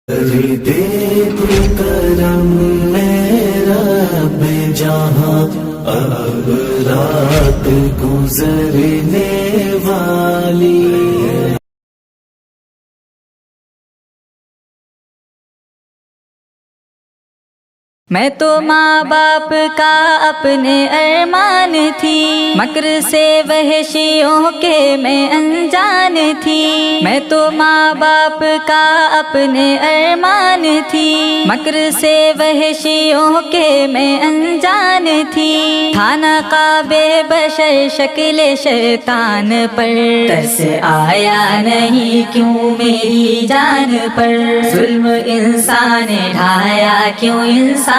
دے تو کرم میرا رب جہاں اب رات گزرنے والی ہے۔ میں تو ماں باپ کا اپنے ارمان تھی، مکر سے وحشیوں کے میں انجان تھی۔ میں تو ماں باپ کا اپنے ارمان تھی، مکر سے وحشیوں کے میں انجان تھی۔ تھانا قابے بشر شکل شیطان پر، ترس آیا نہیں کیوں میری جان پر؟ ظلم انسان ڈھایا کیوں انسان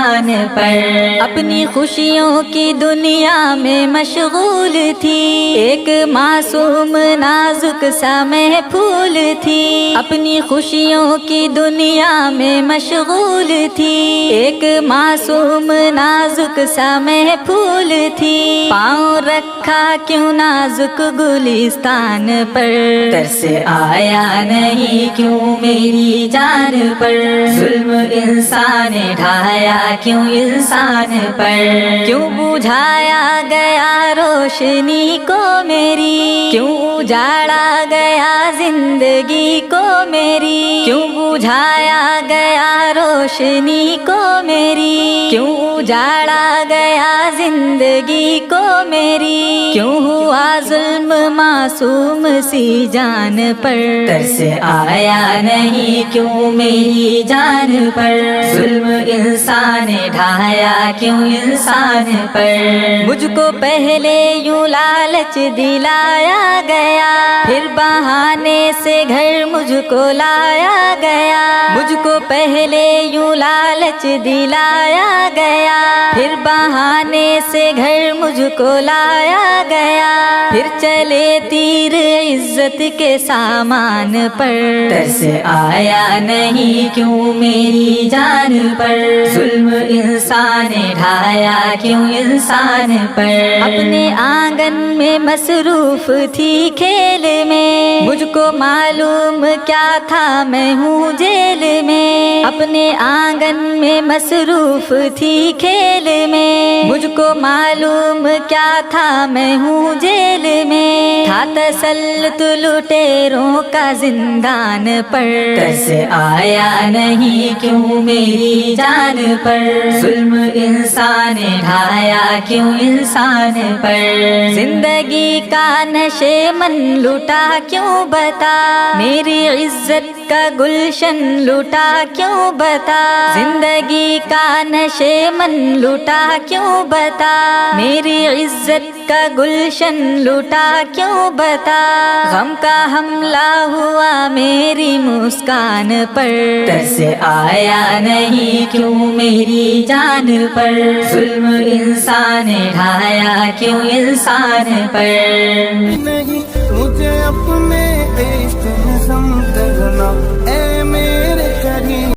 پر؟ اپنی خوشیوں کی دنیا میں مشغول تھی، ایک معصوم نازک سا محفول تھی۔ اپنی خوشیوں کی دنیا میں مشغول تھی، ایک معصوم نازک سا محفول تھی۔ پاؤں رکھا کیوں نازک گلستان پر، ترس آیا نہیں کیوں میری جان پر؟ ظلم انسان ڈھایا کیوں انسان پر؟ کیوں بجھایا گیا روشنی کو میری، کیوں اجاڑا گیا زندگی کو میری؟ کیوں بجھایا گیا روشنی کو میری، کیوں اجاڑا گیا زندگی کو میری؟ کیوں ہوا ظلم معصوم سی جان پر، ترس آیا نہیں کیوں میری جان پر؟ ظلم انسان ڈھایا کیوں انسان پر؟ مجھ کو پہلے یوں لالچ دلایا گیا، پھر بہانے سے گھر مجھ کو لایا گیا۔ مجھ کو پہلے یوں لالچ دلایا گیا، پھر بہانے سے گھر مجھ کو لایا گیا۔ پھر چلے تیر عزت کے سامان پر، ترس آیا نہیں کیوں میری جان پر؟ ظلم انسان ڈھایا کیوں انسان پر؟ اپنے آنگن میں مصروف تھی کھیل میں، مجھ کو معلوم کیا تھا میں ہوں جیل میں۔ اپنے آنگن میں مصروف تھی کھیل میں، مجھ کو معلوم کیا تھا میں ہوں جیل میں۔ تھا تسلط لٹیروں کا زندان پر، ترس آیا نہیں کیوں میری جان پر؟ ظلم انسان ڈھایا کیوں انسان پر؟ زندگی کا نشے من لٹا کیوں بتا، میری عزت کا گلشن لٹا کیوں بتا؟ زندگی کا نشے من لٹا کیوں بتا، میری عزت کا گلشن لٹا کیوں بتا؟ غم کا حملہ ہوا میری مسکان پر، ترس آیا نہیں کیوں میری جان پر؟ ظلم انسان ڈھایا کیوں انسان پر؟ نہیں مجھے اپنے عشق میں سم کرنا اے میرے کریم۔